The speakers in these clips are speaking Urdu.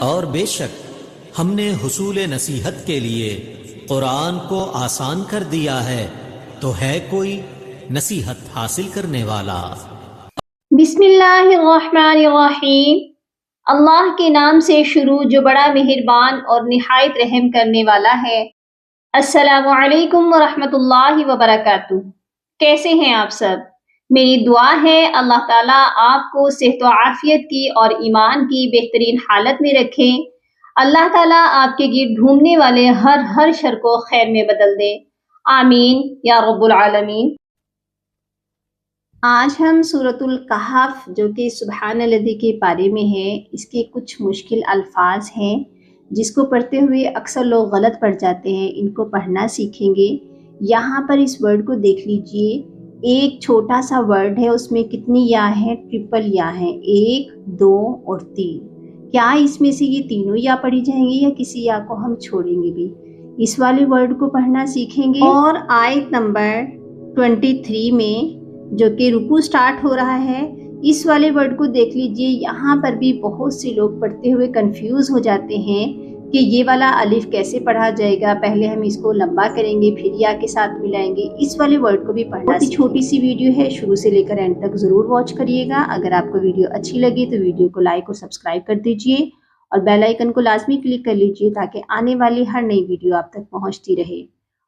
اور بے شک ہم نے حصول نصیحت کے لیے قرآن کو آسان کر دیا ہے، تو ہے کوئی نصیحت حاصل کرنے والا؟ بسم اللہ الرحمن الرحیم۔ اللہ کے نام سے شروع جو بڑا مہربان اور نہایت رحم کرنے والا ہے۔ السلام علیکم ورحمۃ اللہ وبرکاتہ۔ کیسے ہیں آپ سب؟ میری دعا ہے اللہ تعالیٰ آپ کو صحت و عافیت کی اور ایمان کی بہترین حالت میں رکھیں۔ اللہ تعالیٰ آپ کے گرد گھومنے والے ہر شر کو خیر میں بدل دے، آمین یا رب العالمین۔ آج ہم سورۃ الکہف جو کہ سبحان الذی کے بارے میں ہے، اس کے کچھ مشکل الفاظ ہیں جس کو پڑھتے ہوئے اکثر لوگ غلط پڑھ جاتے ہیں، ان کو پڑھنا سیکھیں گے۔ یہاں پر اس ورڈ کو دیکھ لیجئے، ایک چھوٹا سا ورڈ ہے، اس میں کتنی یا ہیں؟ ٹرپل یا ہیں، 1 2 اور 3۔ کیا اس میں سے یہ تینوں یا پڑھی جائیں گی یا کسی یا کو ہم چھوڑیں گے بھی؟ اس والے ورڈ کو پڑھنا سیکھیں گے۔ اور آیت نمبر 23 میں جو کہ رکوع سٹارٹ ہو رہا ہے، اس والے ورڈ کو دیکھ لیجئے۔ یہاں پر بھی بہت سے لوگ پڑھتے ہوئے کنفیوز ہو جاتے ہیں کہ یہ والا الف کیسے پڑھا جائے گا، پہلے ہم اس کو لمبا کریں گے پھر یا کے ساتھ ملائیں گے۔ اس والے ورڈ کو بھی پڑھنا بہت ہی چھوٹی سی ویڈیو ہے، شروع سے لے کر اینڈ تک ضرور واچ کریے گا۔ اگر آپ کو ویڈیو اچھی لگی تو ویڈیو کو لائک اور سبسکرائب کر دیجئے اور بیل آئیکن کو لازمی کلک کر لیجئے تاکہ آنے والی ہر نئی ویڈیو آپ تک پہنچتی رہے۔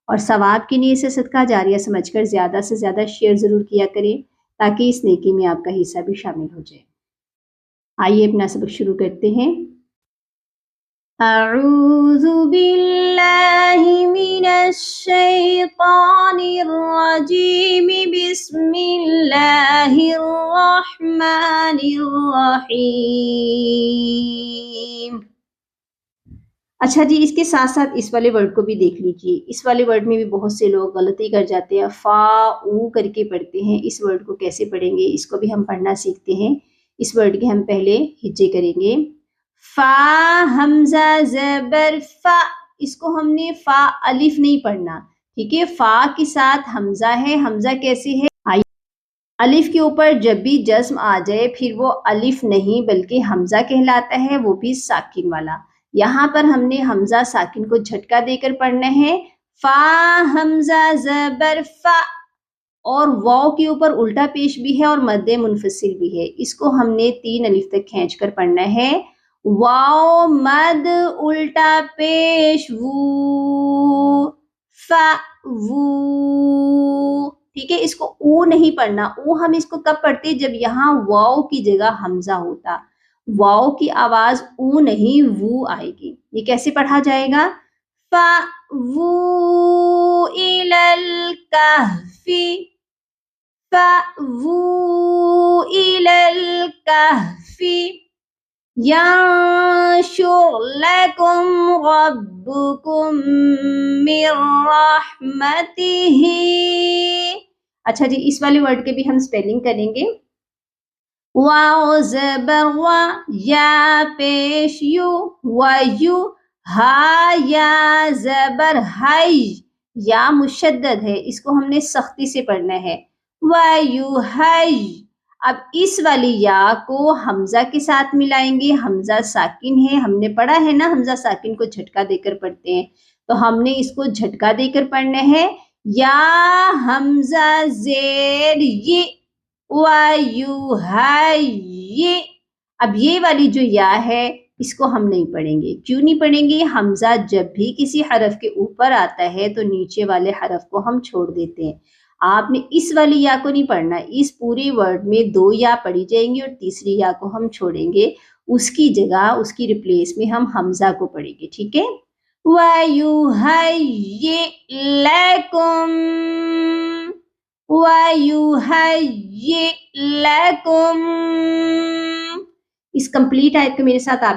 اور ثواب کی نیت سے صدقہ جاریہ سمجھ کر زیادہ سے زیادہ شیئر ضرور کیا کریں تاکہ اس نیکی میں آپ کا حصہ بھی شامل ہو جائے۔ آئیے اپنا سبق شروع کرتے ہیں۔ اعوذ باللہ من الشیطان الرجیم، بسم اللہ الرحمن الرحیم۔ اچھا جی، اس کے ساتھ ساتھ اس والے ورڈ کو بھی دیکھ لیجئے۔ اس والے ورڈ میں بھی بہت سے لوگ غلطی کر جاتے ہیں، فا او کر کے پڑھتے ہیں۔ اس ورڈ کو کیسے پڑھیں گے، اس کو بھی ہم پڑھنا سیکھتے ہیں۔ اس ورڈ کے ہم پہلے ہجے کریں گے۔ فا حمزہ زبر فا، اس کو ہم نے فا الف نہیں پڑھنا، ٹھیک ہے؟ فا کے ساتھ حمزہ ہے۔ حمزہ کیسے ہے؟ الف کے اوپر جب بھی جزم آ جائے پھر وہ الف نہیں بلکہ حمزہ کہلاتا ہے، وہ بھی ساکن والا۔ یہاں پر ہم نے حمزہ ساکن کو جھٹکا دے کر پڑھنا ہے، فا حمزہ زبر فا، اور واو کے اوپر الٹا پیش بھی ہے اور مد منفصل بھی ہے۔ اس کو ہم نے 3 الف تک کھینچ کر پڑھنا ہے، واو مد الٹا پیش وو فا وو، ٹھیک ہے؟ اس کو او نہیں پڑھنا۔ او ہم اس کو کب پڑھتے؟ جب یہاں واو کی جگہ حمزہ ہوتا، واو کی آواز او نہیں وو آئے گی۔ یہ کیسے پڑھا جائے گا؟ فا وو الی الکہف، فا وو الی الکہف ینشر لکم ربکم من رحمتہ۔ اچھا جی، اس والے ورڈ کے بھی ہم سپیلنگ کریں گے۔ واو زبر وا، یا پیش یو، ویو، ہا یا زبر ہائی، یا مشدد ہے، اس کو ہم نے سختی سے پڑھنا ہے، ویو ہائی۔ اب اس والی یا کو حمزہ کے ساتھ ملائیں گے، حمزہ ساکن ہے، ہم نے پڑھا ہے نا حمزہ ساکن کو جھٹکا دے کر پڑھتے ہیں، تو ہم نے اس کو جھٹکا دے کر پڑھنا ہے، یا حمزہ زیر یہ ویو ہائی یہ۔ اب یہ والی جو یا ہے اس کو ہم نہیں پڑھیں گے۔ کیوں نہیں پڑھیں گے؟ حمزہ جب بھی کسی حرف کے اوپر آتا ہے تو نیچے والے حرف کو ہم چھوڑ دیتے ہیں۔ آپ نے اس والی یا کو نہیں پڑھنا، اس پورے ورڈ میں 2 یا پڑھی جائیں گی اور تیسری یا کو ہم چھوڑیں گے، اس کی جگہ اس کی ریپلیس میں ہم حمزہ کو پڑھیں گے، ٹھیک ہے؟ وَيُهَيِّئْ لَكُمْ، وَيُهَيِّئْ لَكُمْ۔ اس کمپلیٹ آیت کو میرے ساتھ آپ۔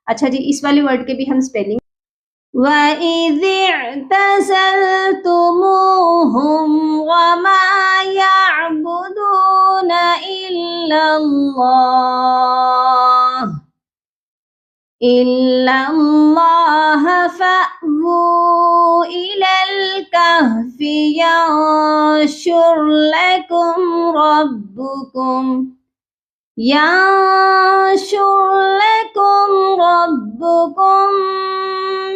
اچھا جی، اس والے ورڈ کے بھی ہم سپیلنگ۔ وَإِذِ اعْتَزَلْتُمُوهُمْ وَمَا يَعْبُدُونَ إِلَّا اللَّهَ فَأْوُوا إِلَى الْكَهْفِ يَنشُرْ لَكُمْ رَبُّكُمْ ينشر لكم ربكم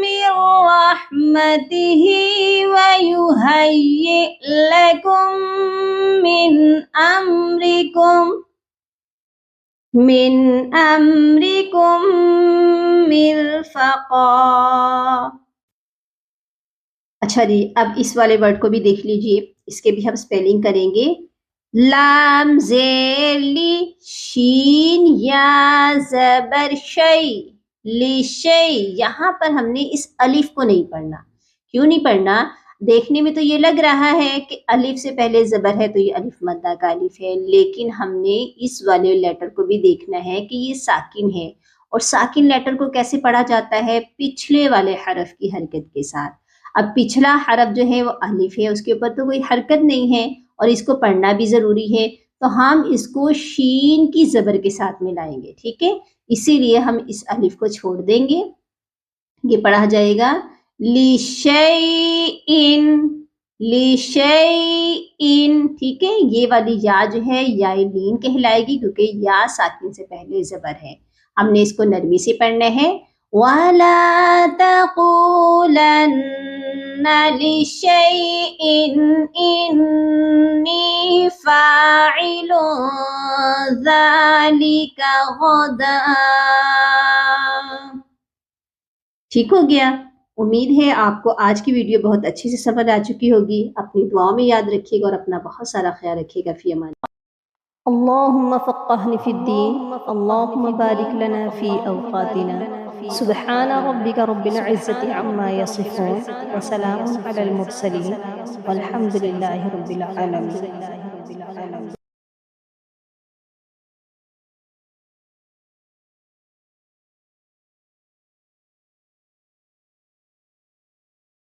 من رحمته ويهيئ لكم من أمركم مرفقا. اچھا جی، اب اس والے ورڈ کو بھی دیکھ لیجئے، اس کے بھی ہم سپیلنگ کریں گے. لام زیر لی، شین یا زبر شی، لیشی. یہاں پر ہم نے اس الف کو نہیں پڑھنا. کیوں نہیں پڑھنا؟ دیکھنے میں تو یہ لگ رہا ہے کہ الف سے پہلے زبر ہے تو یہ الف مدہ کا الف ہے، لیکن ہم نے اس والے لیٹر کو بھی دیکھنا ہے کہ یہ ساکن ہے، اور ساکن لیٹر کو کیسے پڑھا جاتا ہے؟ پچھلے والے حرف کی حرکت کے ساتھ. اب پچھلا حرف جو ہے وہ الف ہے، اس کے اوپر تو کوئی حرکت نہیں ہے اور اس کو پڑھنا بھی ضروری ہے، تو ہم اس کو شین کی زبر کے ساتھ ملائیں گے. ٹھیک ہے، اسی لیے ہم اس الف کو چھوڑ دیں گے. یہ پڑھا جائے گا لیشیئن، لیشیئن. ٹھیک ہے، یہ والی یا جو ہے یا لین کہلائے گی کیونکہ یا ساکن سے پہلے زبر ہے. ہم نے اس کو نرمی سے پڑھنا ہے. وَلَا تَقُولَنَّ لِشَيْءٍ إِنِّي فَاعِلٌ ذَلِكَ غَدًا. ٹھیک ہو گیا؟ امید ہے آپ کو آج کی ویڈیو بہت اچھے سے سمجھ آ چکی ہوگی. اپنی دعاؤں میں یاد رکھیے گا اور اپنا بہت سارا خیال رکھیے گا. فی امان. اللہم فقہنا فی الدین، اللہم بارک لنا فی اوقاتنا. سبحان ربک رب العزة عما یصفون وسلام علی المرسلین والحمد للہ رب العالمین.